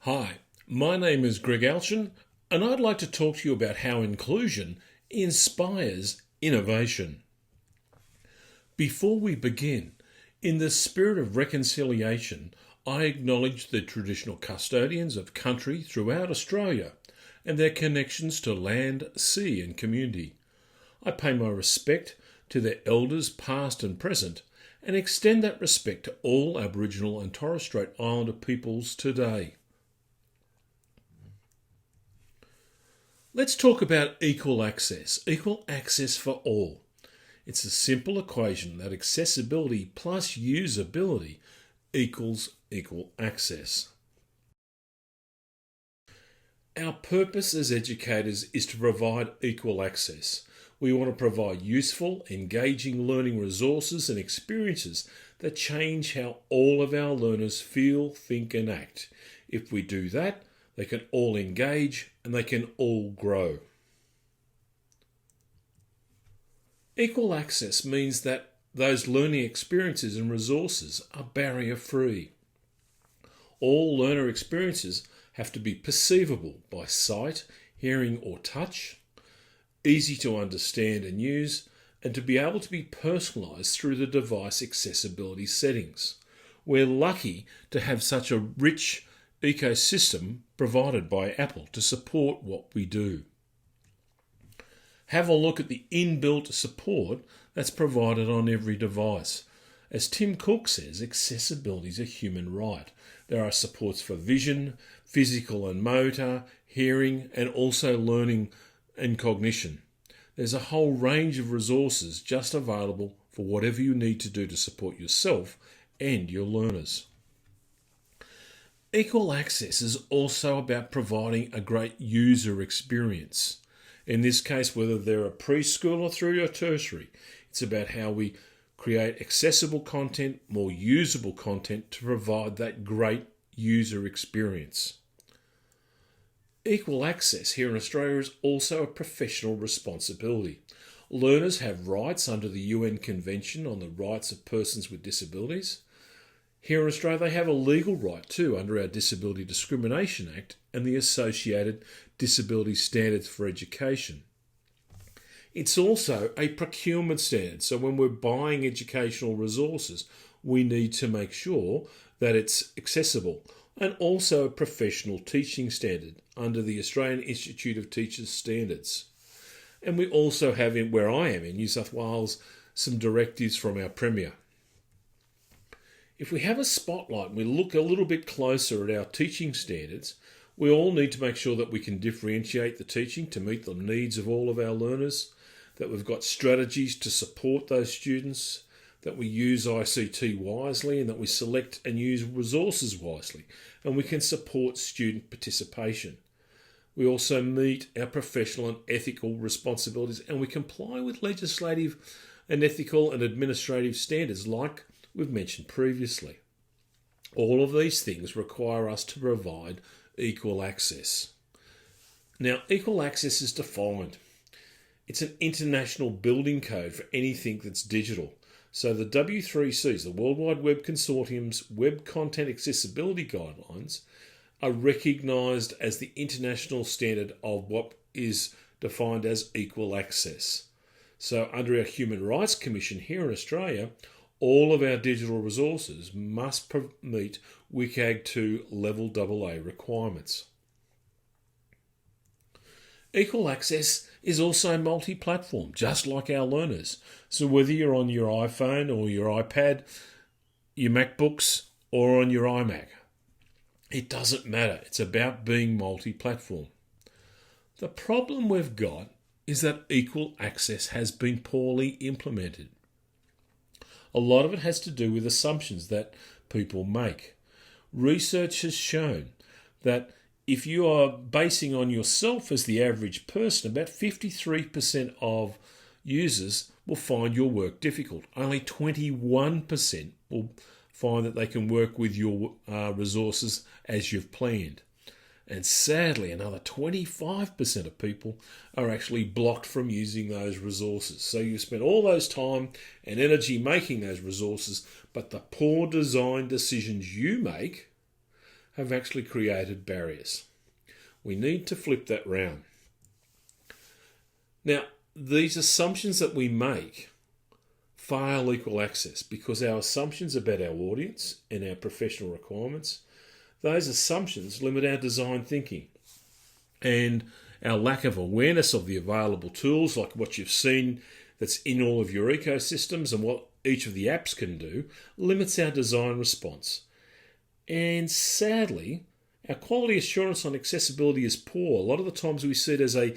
Hi, my name is Greg Alshin, and I'd like to talk to you about how inclusion inspires innovation. Before we begin, in the spirit of reconciliation, I acknowledge the traditional custodians of country throughout Australia and their connections to land, sea, and community. I pay my respect to their elders past and present and extend that respect to all Aboriginal and Torres Strait Islander peoples today. Let's talk about equal access for all. It's a simple equation that accessibility plus usability equals equal access. Our purpose as educators is to provide equal access. We want to provide useful, engaging learning resources and experiences that change how all of our learners feel, think and act. If we do that, they can all engage and they can all grow. Equal access means that those learning experiences and resources are barrier-free. All learner experiences have to be perceivable by sight, hearing or touch, easy to understand and use, and to be able to be personalised through the device accessibility settings. We're lucky to have such a rich ecosystem provided by Apple to support what we do. Have a look at the inbuilt support that's provided on every device. As Tim Cook says, accessibility is a human right. There are supports for vision, physical and motor, hearing, and also learning and cognition. There's a whole range of resources just available for whatever you need to do to support yourself and your learners. Equal access is also about providing a great user experience. In this case, whether they're a preschool or through your tertiary, it's about how we create accessible content, more usable content to provide that great user experience. Equal access here in Australia is also a professional responsibility. Learners have rights under the UN Convention on the Rights of Persons with Disabilities. Here in Australia, they have a legal right too under our Disability Discrimination Act and the associated disability standards for education. It's also a procurement standard, so when we're buying educational resources, we need to make sure that it's accessible, and also a professional teaching standard under the Australian Institute of Teachers Standards. And we also have, where I am in New South Wales, some directives from our Premier. If we have a spotlight and we look a little bit closer at our teaching standards, we all need to make sure that we can differentiate the teaching to meet the needs of all of our learners, that we've got strategies to support those students, that we use ICT wisely and that we select and use resources wisely, and we can support student participation. We also meet our professional and ethical responsibilities and we comply with legislative and ethical and administrative standards like we've mentioned previously. All of these things require us to provide equal access. Now, equal access is defined. It's an international building code for anything that's digital. So the W3Cs, the World Wide Web Consortium's Web Content Accessibility Guidelines, are recognised as the international standard of what is defined as equal access. So under our Human Rights Commission here in Australia, all of our digital resources must meet WCAG 2 Level AA requirements. Equal access is also multi-platform, just like our learners. So whether you're on your iPhone or your iPad, your MacBooks or on your iMac, it doesn't matter. It's about being multi-platform. The problem we've got is that equal access has been poorly implemented. A lot of it has to do with assumptions that people make. Research has shown that if you are basing on yourself as the average person, about 53% of users will find your work difficult. Only 21% will find that they can work with your resources as you've planned. And sadly, another 25% of people are actually blocked from using those resources. So you spend all those time and energy making those resources, but the poor design decisions you make have actually created barriers. We need to flip that round. Now, these assumptions that we make fail equal access because our assumptions about our audience and our professional requirements, those assumptions limit our design thinking. And our lack of awareness of the available tools, like what you've seen that's in all of your ecosystems and what each of the apps can do, limits our design response. And sadly, our quality assurance on accessibility is poor. A lot of the times we see it as a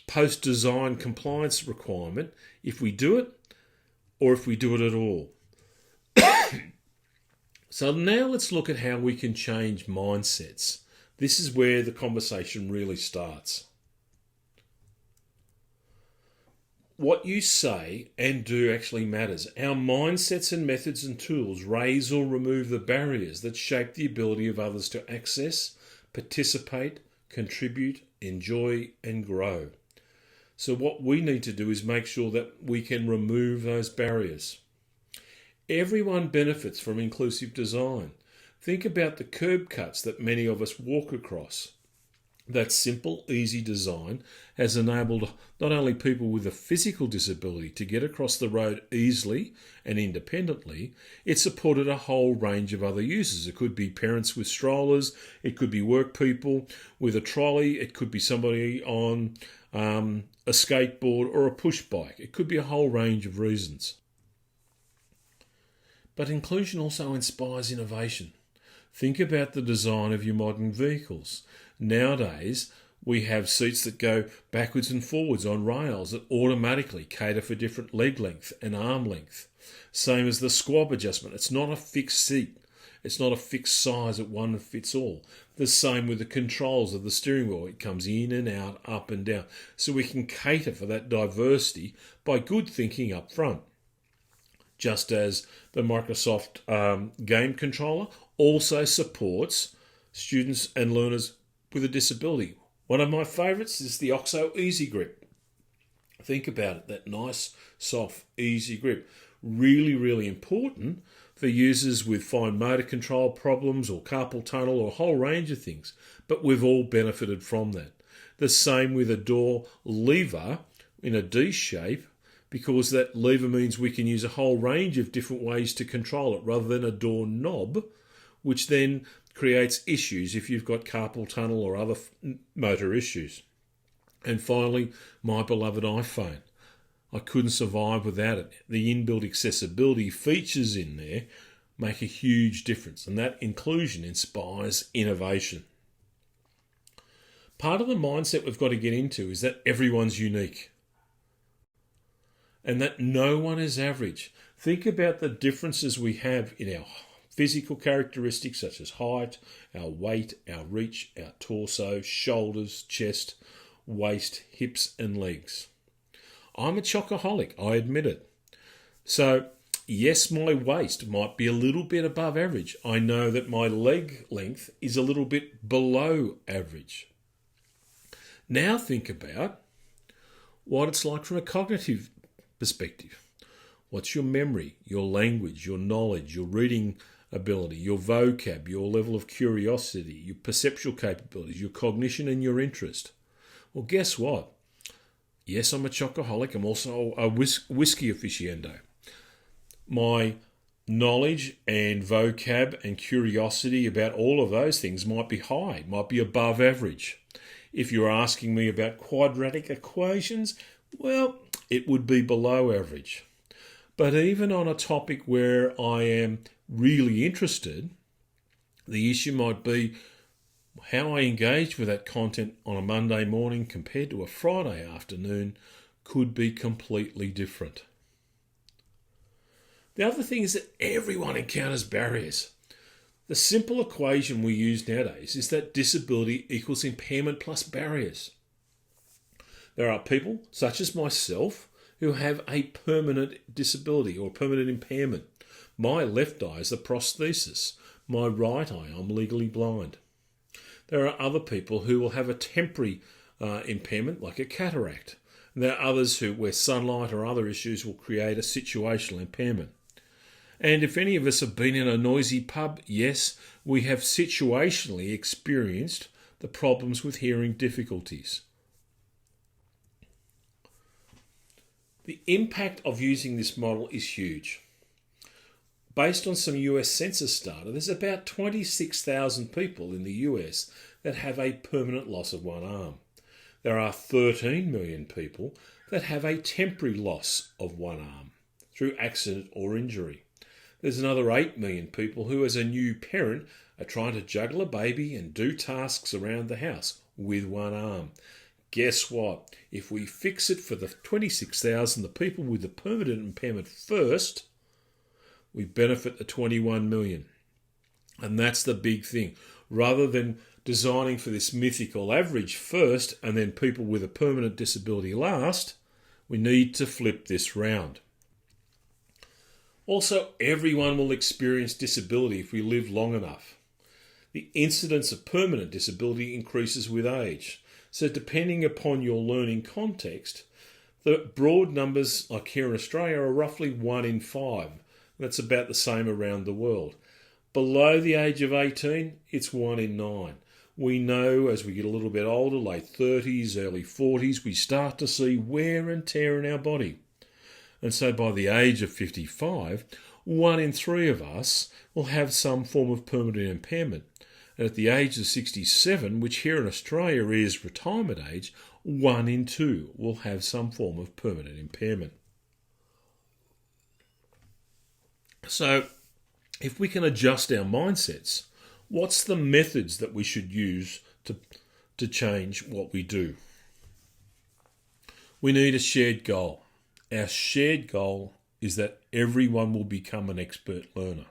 post-design compliance requirement if we do it or if we do it at all. So now let's look at how we can change mindsets. This is where the conversation really starts. What you say and do actually matters. Our mindsets and methods and tools raise or remove the barriers that shape the ability of others to access, participate, contribute, enjoy, and grow. So what we need to do is make sure that we can remove those barriers. Everyone benefits from inclusive design. Think about the curb cuts that many of us walk across. That simple, easy design has enabled not only people with a physical disability to get across the road easily and independently, it supported a whole range of other users. It could be parents with strollers, it could be work people with a trolley, it could be somebody on a skateboard or a push bike. It could be a whole range of reasons. But inclusion also inspires innovation. Think about the design of your modern vehicles. Nowadays, we have seats that go backwards and forwards on rails that automatically cater for different leg length and arm length. Same as the squab adjustment. It's not a fixed seat. It's not a fixed size that one fits all. The same with the controls of the steering wheel. It comes in and out, up and down. So we can cater for that diversity by good thinking up front. Just as the Microsoft game controller also supports students and learners with a disability. One of my favourites is the OXO Easy Grip. Think about it, that nice, soft, easy grip. Really, really important for users with fine motor control problems or carpal tunnel or a whole range of things. But we've all benefited from that. The same with a door lever in a D shape, because that lever means we can use a whole range of different ways to control it rather than a door knob, which then creates issues if you've got carpal tunnel or other motor issues. And finally, my beloved iPhone. I couldn't survive without it. The inbuilt accessibility features in there make a huge difference, and that inclusion inspires innovation. Part of the mindset we've got to get into is that everyone's unique and that no one is average. Think about the differences we have in our physical characteristics such as height, our weight, our reach, our torso, shoulders, chest, waist, hips and legs. I'm a chocoholic, I admit it. So, yes, my waist might be a little bit above average. I know that my leg length is a little bit below average. Now think about what it's like from a cognitive perspective. What's your memory, your language, your knowledge, your reading ability, your vocab, your level of curiosity, your perceptual capabilities, your cognition and your interest? Well, guess what? Yes, I'm a chocoholic. I'm also a whiskey aficionado. My knowledge and vocab and curiosity about all of those things might be high, might be above average. If you're asking me about quadratic equations, well, it would be below average. But even on a topic where I am really interested, the issue might be how I engage with that content on a Monday morning compared to a Friday afternoon could be completely different. The other thing is that everyone encounters barriers. The simple equation we use nowadays is that disability equals impairment plus barriers. There are people, such as myself, who have a permanent disability or permanent impairment. My left eye is a prosthesis. My right eye, I'm legally blind. There are other people who will have a temporary impairment, like a cataract. There are others where sunlight or other issues will create a situational impairment. And if any of us have been in a noisy pub, yes, we have situationally experienced the problems with hearing difficulties. The impact of using this model is huge. Based on some US census data, there's about 26,000 people in the US that have a permanent loss of one arm. There are 13 million people that have a temporary loss of one arm through accident or injury. There's another 8 million people who, as a new parent, are trying to juggle a baby and do tasks around the house with one arm. Guess what? If we fix it for the 26,000, the people with the permanent impairment first, we benefit the 21 million. And that's the big thing. Rather than designing for this mythical average first and then people with a permanent disability last, we need to flip this round. Also, everyone will experience disability if we live long enough. The incidence of permanent disability increases with age. So depending upon your learning context, the broad numbers like here in Australia are roughly 1 in 5. That's about the same around the world. Below the age of 18, it's 1 in 9. We know as we get a little bit older, late 30s, early 40s, we start to see wear and tear in our body. And so by the age of 55, 1 in 3 of us will have some form of permanent impairment. And at the age of 67, which here in Australia is retirement age, 1 in 2 will have some form of permanent impairment. So if we can adjust our mindsets, what's the methods that we should use to change what we do? We need a shared goal. Our shared goal is that everyone will become an expert learner.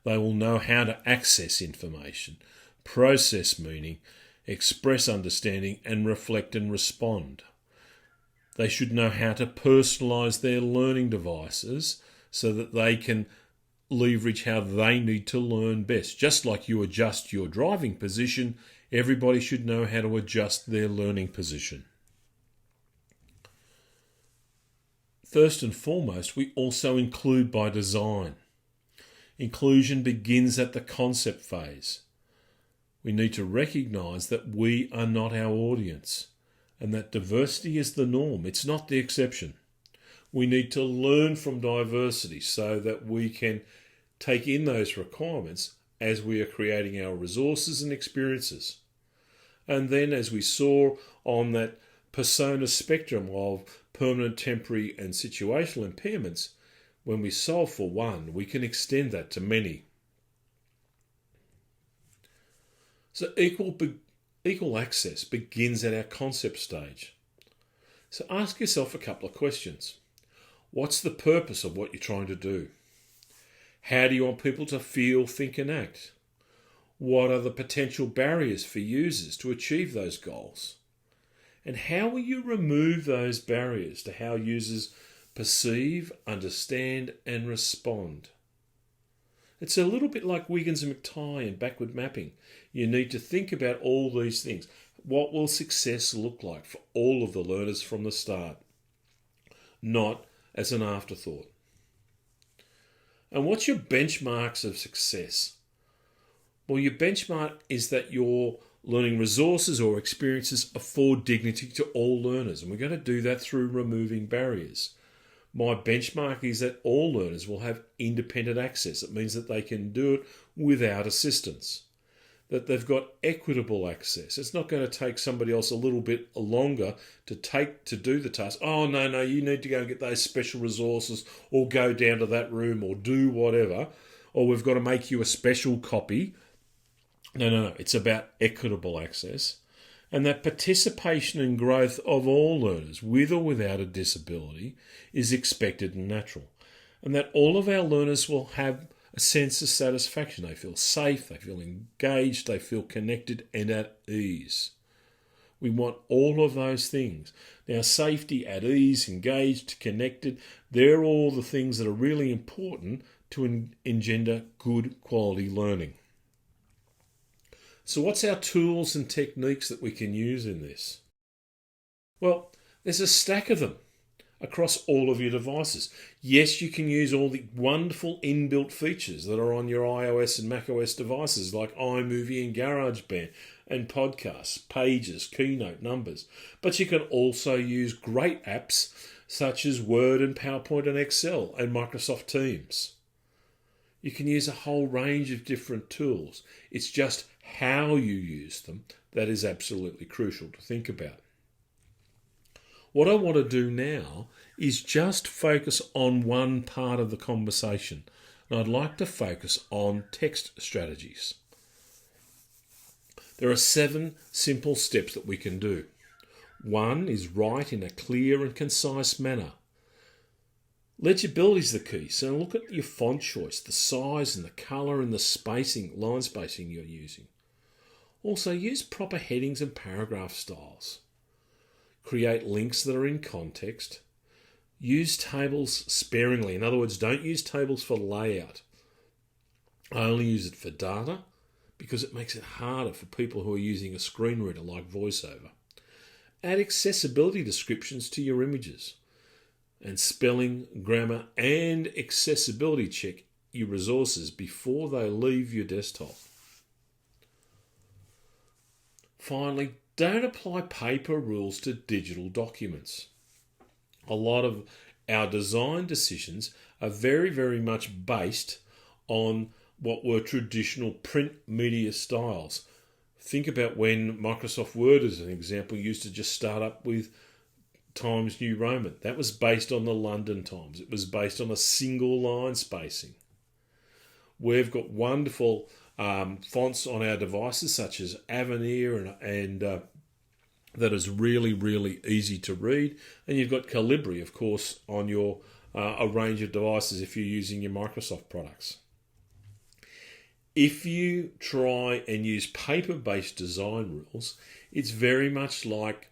They will know how to access information, process meaning, express understanding, and reflect and respond. They should know how to personalise their learning devices so that they can leverage how they need to learn best. Just like you adjust your driving position, everybody should know how to adjust their learning position. First and foremost, we also include by design. Inclusion begins at the concept phase. We need to recognise that we are not our audience and that diversity is the norm, it's not the exception. We need to learn from diversity so that we can take in those requirements as we are creating our resources and experiences. And then, as we saw on that persona spectrum of permanent, temporary and situational impairments, when we solve for one, we can extend that to many. So equal access begins at our concept stage. So ask yourself a couple of questions. What's the purpose of what you're trying to do? How do you want people to feel, think and act? What are the potential barriers for users to achieve those goals? And how will you remove those barriers to how users perceive, understand and respond? It's a little bit like Wiggins and McTighe and backward mapping. You need to think about all these things. What will success look like for all of the learners from the start? Not as an afterthought. And what's your benchmarks of success? Well, your benchmark is that your learning resources or experiences afford dignity to all learners. And we're going to do that through removing barriers. My benchmark is that all learners will have independent access. It means that they can do it without assistance. That they've got equitable access. It's not going to take somebody else a little bit longer to do the task. Oh, no, you need to go and get those special resources or go down to that room or do whatever. Or we've got to make you a special copy. No. It's about equitable access. And that participation and growth of all learners, with or without a disability, is expected and natural. And that all of our learners will have a sense of satisfaction. They feel safe, they feel engaged, they feel connected and at ease. We want all of those things. Now, safety, at ease, engaged, connected, they're all the things that are really important to engender good quality learning. So what's our tools and techniques that we can use in this? Well, there's a stack of them. across all of your devices. Yes, you can use all the wonderful inbuilt features that are on your iOS and macOS devices like iMovie and GarageBand and podcasts, pages, keynote, numbers. But you can also use great apps such as Word and PowerPoint and Excel and Microsoft Teams. You can use a whole range of different tools. It's just how you use them that is absolutely crucial to think about. What I want to do now is just focus on one part of the conversation, and I'd like to focus on text strategies. There are 7 simple steps that we can do. 1 is write in a clear and concise manner. Legibility is the key, so look at your font choice, the size and the colour and the spacing, line spacing you're using. Also, use proper headings and paragraph styles. Create links that are in context. Use tables sparingly. In other words, don't use tables for layout. Only use it for data because it makes it harder for people who are using a screen reader like VoiceOver. Add accessibility descriptions to your images. And spelling, grammar, and accessibility check your resources before they leave your desktop. Finally, don't apply paper rules to digital documents. A lot of our design decisions are very, very much based on what were traditional print media styles. Think about when Microsoft Word, as an example, used to just start up with Times New Roman. That was based on the London Times. It was based on a single line spacing. We've got wonderful fonts on our devices such as Avenir and that is really, really easy to read. And you've got Calibri, of course, on your a range of devices if you're using your Microsoft products. If you try and use paper-based design rules, it's very much like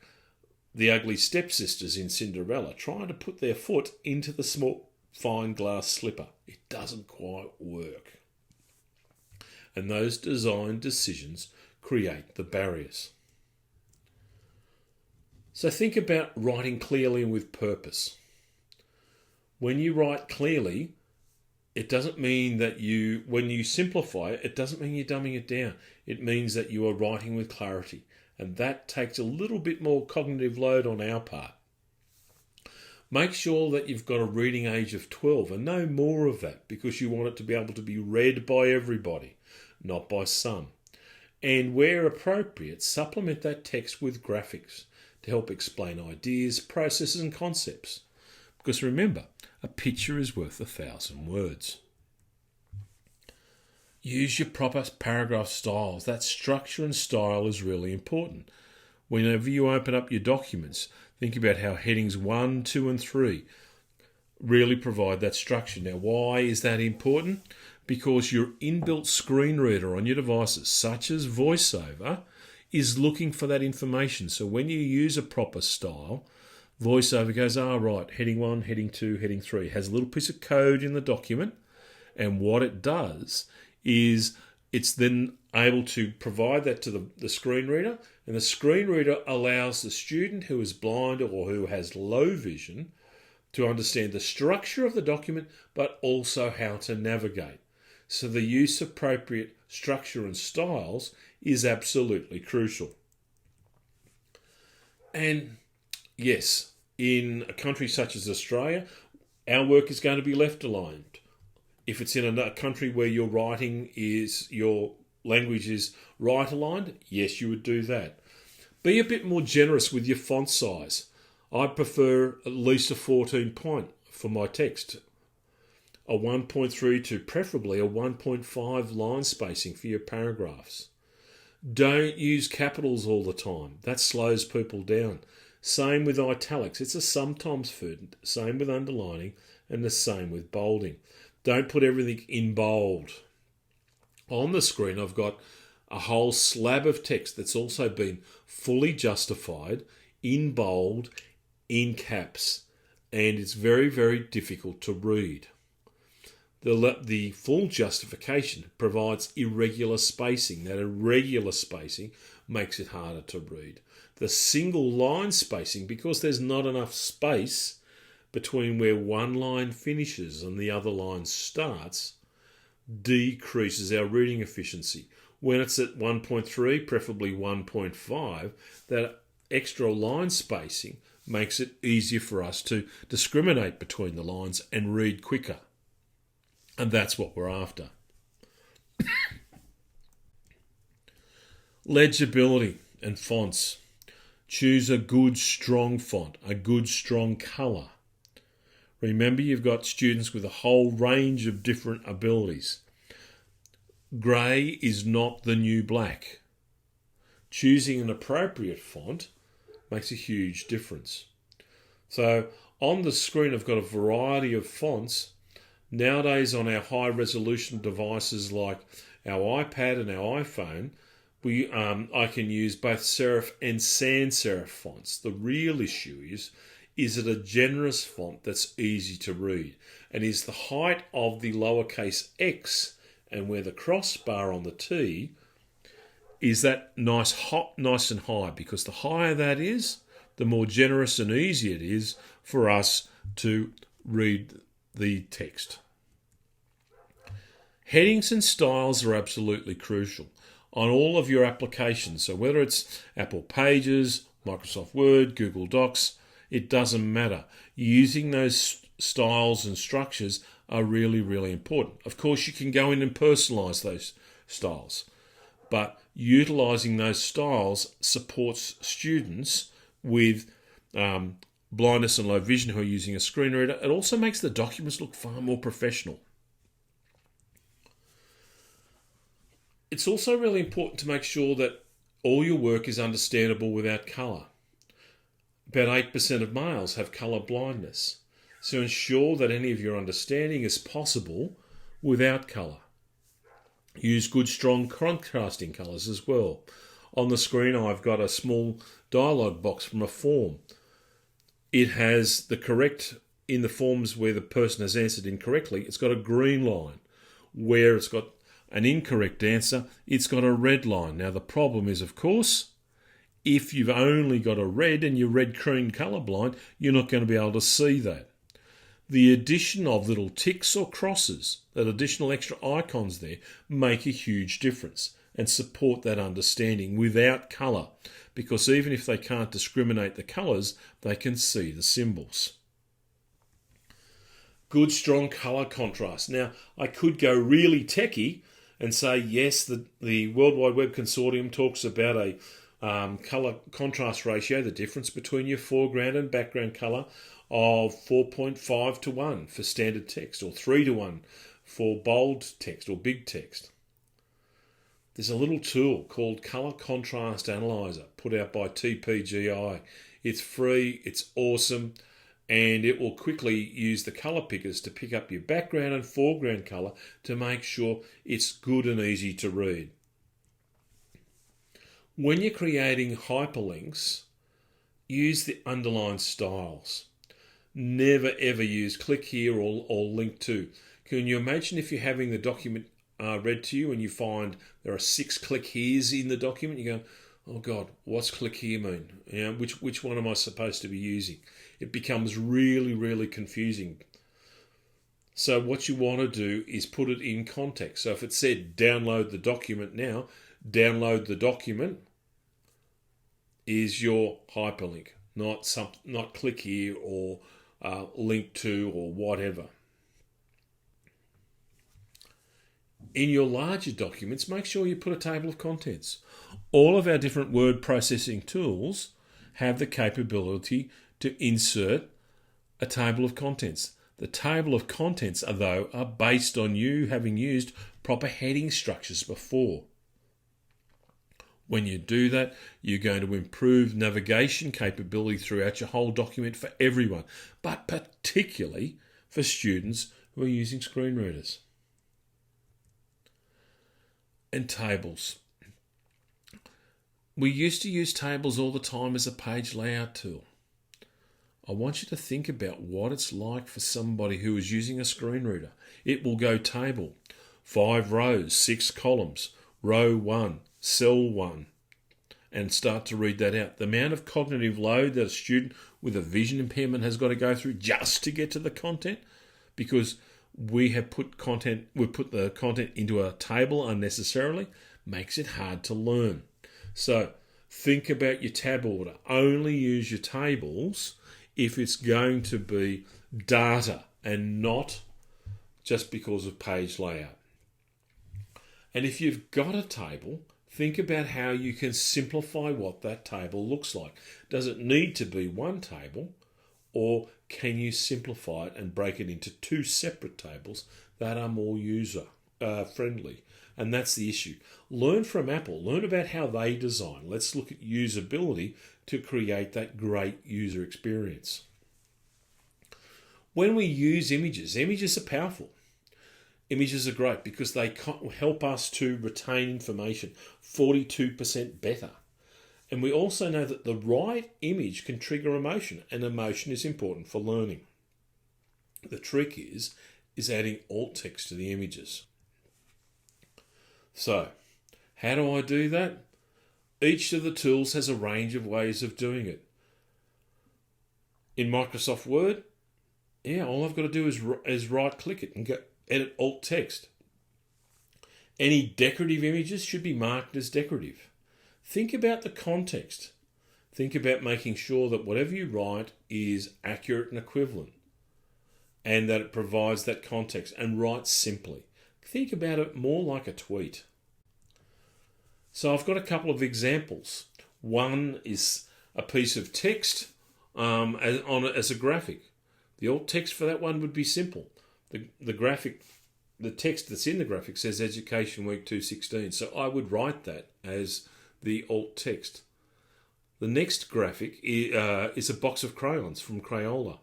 the ugly stepsisters in Cinderella trying to put their foot into the small fine glass slipper. It doesn't quite work. And those design decisions create the barriers. So think about writing clearly and with purpose. When you write clearly, it doesn't mean that when you simplify it, it doesn't mean you're dumbing it down. It means that you are writing with clarity. And that takes a little bit more cognitive load on our part. Make sure that you've got a reading age of 12 and no more of that because you want it to be able to be read by everybody, not by some. And where appropriate, supplement that text with graphics to help explain ideas, processes and concepts. Because remember, a picture is worth 1,000 words. Use your proper paragraph styles. That structure and style is really important. Whenever you open up your documents, think about how headings 1, 2 and 3 really provide that structure. Now, why is that important? Because your inbuilt screen reader on your devices, such as VoiceOver, is looking for that information. So when you use a proper style, VoiceOver goes, right, heading 1, heading 2, heading 3. It has a little piece of code in the document, and what it does is it's then able to provide that to the screen reader, and the screen reader allows the student who is blind or who has low vision to understand the structure of the document, but also how to navigate. So the use of appropriate structure and styles is absolutely crucial. And yes, in a country such as Australia, our work is going to be left aligned. If it's in a country where your language is right aligned, yes, you would do that. Be a bit more generous with your font size. I prefer at least a 14 point for my text. A 1.3 to preferably a 1.5 line spacing for your paragraphs. Don't use capitals all the time. That slows people down. Same with italics. It's a sometimes food. Same with underlining and the same with bolding. Don't put everything in bold. On the screen, I've got a whole slab of text that's also been fully justified in bold, in caps, and it's very, very difficult to read. The full justification provides irregular spacing. That irregular spacing makes it harder to read. The single line spacing, because there's not enough space, between where one line finishes and the other line starts decreases our reading efficiency. When it's at 1.3, preferably 1.5, that extra line spacing makes it easier for us to discriminate between the lines and read quicker. And that's what we're after. Legibility and fonts. Choose a good, strong font, a good, strong colour. Remember, you've got students with a whole range of different abilities. Grey is not the new black. Choosing an appropriate font makes a huge difference. So on the screen I've got a variety of fonts. Nowadays on our high resolution devices like our iPad and our iPhone, I can use both serif and sans serif fonts. The real issue is it a generous font that's easy to read? And is the height of the lowercase x and where the crossbar on the T, is that nice and high? Because the higher that is, the more generous and easy it is for us to read the text. Headings and styles are absolutely crucial on all of your applications. So whether it's Apple Pages, Microsoft Word, Google Docs, it doesn't matter. Using those styles and structures are really, really important. Of course, you can go in and personalize those styles, but utilizing those styles supports students with blindness and low vision who are using a screen reader. It also makes the documents look far more professional. It's also really important to make sure that all your work is understandable without colour. About 8% of males have colour blindness, so ensure that any of your understanding is possible without colour. Use good, strong contrasting colours as well. On the screen I've got a small dialog box from a form. It has the correct, in the forms where the person has answered incorrectly, it's got a green line. Where it's got an incorrect answer, it's got a red line. Now the problem is, of course, if you've only got a red and you're red-green colourblind, you're not going to be able to see that. The addition of little ticks or crosses, that additional extra icons there, make a huge difference and support that understanding without colour, because even if they can't discriminate the colours, they can see the symbols. Good, strong colour contrast. Now, I could go really techie and say, yes, the World Wide Web Consortium talks about a colour contrast ratio, the difference between your foreground and background colour, of 4.5 to 1 for standard text, or 3 to 1 for bold text or big text. There's a little tool called Colour Contrast Analyzer put out by TPGI. It's free, it's awesome, and it will quickly use the colour pickers to pick up your background and foreground colour to make sure it's good and easy to read. When you're creating hyperlinks, use the underlined styles. Never ever use click here or link to. Can you imagine if you're having the document read to you and you find there are 6 click heres in the document? You go, oh God, what's click here mean? You know, which one am I supposed to be using? It becomes really, really confusing. So what you want to do is put it in context. So if it said download the document now, download the document is your hyperlink, not click here or link to or whatever. In your larger documents, make sure you put a table of contents. All of our different word processing tools have the capability to insert a table of contents. The table of contents, are based on you having used proper heading structures before. When you do that, you're going to improve navigation capability throughout your whole document for everyone, but particularly for students who are using screen readers. And tables. We used to use tables all the time as a page layout tool. I want you to think about what it's like for somebody who is using a screen reader. It will go table, 5 rows, 6 columns, row 1, cell 1, and start to read that out. The amount of cognitive load that a student with a vision impairment has got to go through just to get to the content, because we put the content into a table unnecessarily, makes it hard to learn. So think about your tab order. Only use your tables if it's going to be data and not just because of page layout. And if you've got a table, think about how you can simplify what that table looks like. Does it need to be one table, or can you simplify it and break it into two separate tables that are more user friendly? And that's the issue. Learn from Apple. Learn about how they design. Let's look at usability to create that great user experience. When we use images are powerful. Images are great because they help us to retain information 42% better. And we also know that the right image can trigger emotion, and emotion is important for learning. The trick is adding alt text to the images. So, how do I do that? Each of the tools has a range of ways of doing it. In Microsoft Word, all I've got to do is right-click it and go edit alt text. Any decorative images should be marked as decorative. Think about the context. Think about making sure that whatever you write is accurate and equivalent, and that it provides that context, and write simply. Think about it more like a tweet. So I've got a couple of examples. One is a piece of text as a graphic. The alt text for that one would be simple. The text that's in the graphic says Education Week 216. So I would write that as the alt text. The next graphic is a box of crayons from Crayola.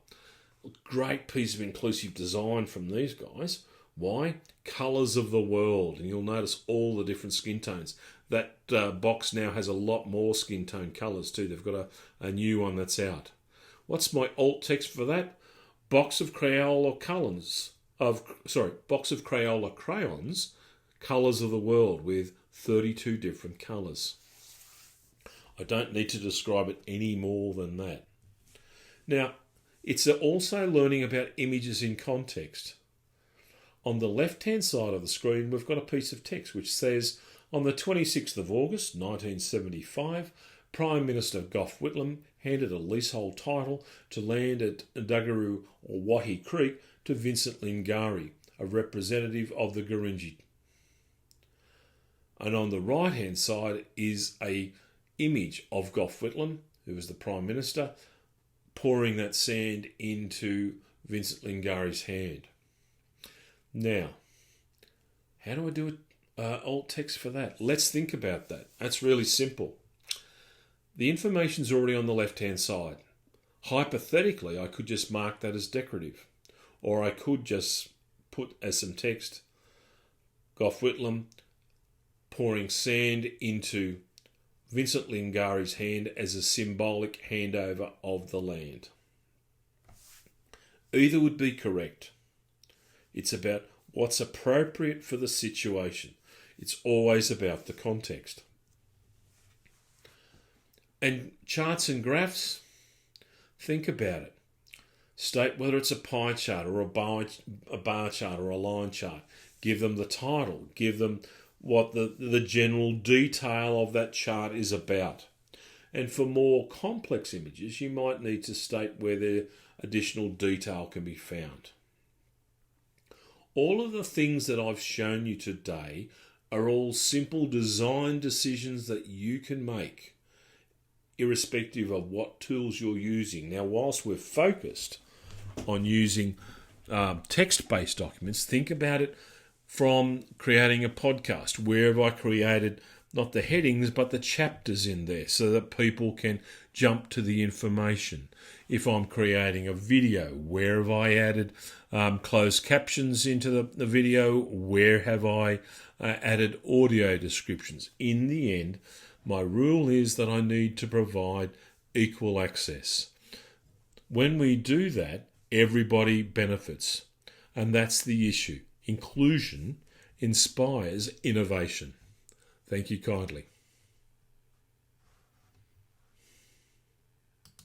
Great piece of inclusive design from these guys. Why? Colours of the world. And you'll notice all the different skin tones. That box now has a lot more skin tone colours too. They've got a new one that's out. What's my alt text for that? Box of Crayola crayons, Colours of the World, with 32 different colours. I don't need to describe it any more than that. Now, it's also learning about images in context. On the left-hand side of the screen, we've got a piece of text which says, on the 26th of August 1975, Prime Minister Gough Whitlam handed a leasehold title to land at Duggaroo or Wahi Creek to Vincent Lingari, a representative of the Gurindji. And on the right-hand side is a image of Gough Whitlam, who was the Prime Minister, pouring that sand into Vincent Lingari's hand. Now, how do I do alt text for that? Let's think about that. That's really simple. The information's already on the left-hand side. Hypothetically, I could just mark that as decorative. Or I could just put as some text, Gough Whitlam pouring sand into Vincent Lingari's hand as a symbolic handover of the land. Either would be correct. It's about what's appropriate for the situation. It's always about the context. And charts and graphs, think about it. State whether it's a pie chart or a bar chart or a line chart. Give them the title. Give them what the general detail of that chart is about. And for more complex images, you might need to state where the additional detail can be found. All of the things that I've shown you today are all simple design decisions that you can make, irrespective of what tools you're using. Now, whilst we're focused on using text-based documents, think about it from creating a podcast. Where have I created not the headings but the chapters in there so that people can jump to the information? If I'm creating a video, where have I added closed captions into the video? Where have I added audio descriptions? In the end, my rule is that I need to provide equal access. When we do that, everybody benefits. And that's the issue. Inclusion inspires innovation. Thank you kindly.